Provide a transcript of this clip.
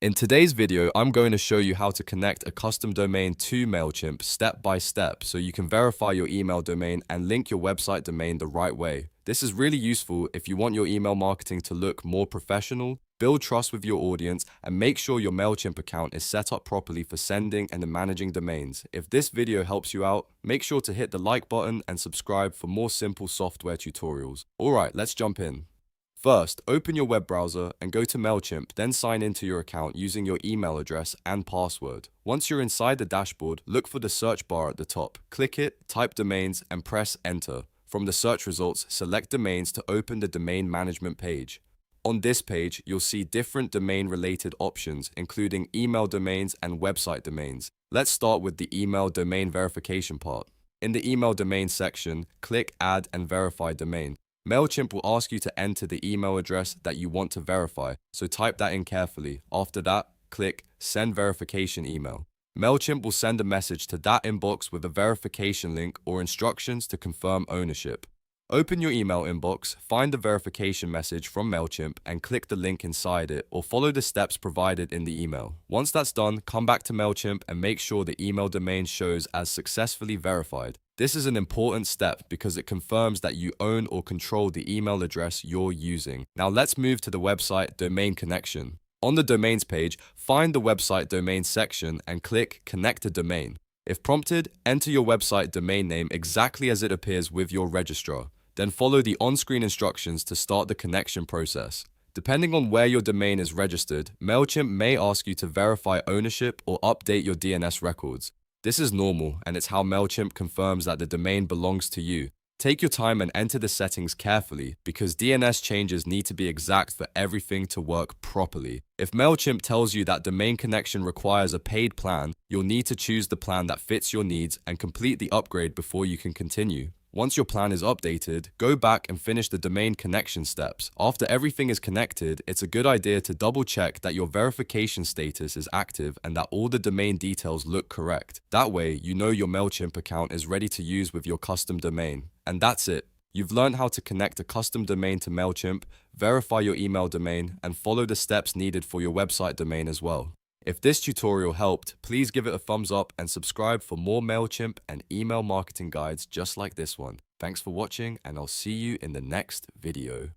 In today's video, I'm going to show you how to connect a custom domain to Mailchimp step by step so you can verify your email domain and link your website domain the right way. This is really useful if you want your email marketing to look more professional, build trust with your audience, and make sure your Mailchimp account is set up properly for sending and managing domains. If this video helps you out, make sure to hit the like button and subscribe for more simple software tutorials. Alright, let's jump in. First, open your web browser and go to Mailchimp, then sign into your account using your email address and password. Once you're inside the dashboard, look for the search bar at the top. Click it, type domains, and press enter. From the search results, select domains to open the domain management page. On this page, you'll see different domain-related options, including email domains and website domains. Let's start with the email domain verification part. In the email domain section, click Add and Verify Domain. Mailchimp will ask you to enter the email address that you want to verify, so type that in carefully. After that, click Send Verification Email. Mailchimp will send a message to that inbox with a verification link or instructions to confirm ownership. Open your email inbox, find the verification message from Mailchimp, and click the link inside it or follow the steps provided in the email. Once that's done, come back to Mailchimp and make sure the email domain shows as successfully verified. This is an important step because it confirms that you own or control the email address you're using. Now let's move to the website domain connection. On the domains page, find the website domain section and click Connect a Domain. If prompted, enter your website domain name exactly as it appears with your registrar. Then follow the on-screen instructions to start the connection process. Depending on where your domain is registered, Mailchimp may ask you to verify ownership or update your DNS records. This is normal, and it's how Mailchimp confirms that the domain belongs to you. Take your time and enter the settings carefully because DNS changes need to be exact for everything to work properly. If Mailchimp tells you that domain connection requires a paid plan, you'll need to choose the plan that fits your needs and complete the upgrade before you can continue. Once your plan is updated, go back and finish the domain connection steps. After everything is connected, it's a good idea to double check that your verification status is active and that all the domain details look correct. That way, you know your Mailchimp account is ready to use with your custom domain. And that's it. You've learned how to connect a custom domain to Mailchimp, verify your email domain, and follow the steps needed for your website domain as well. If this tutorial helped, please give it a thumbs up and subscribe for more Mailchimp and email marketing guides just like this one. Thanks for watching, and I'll see you in the next video.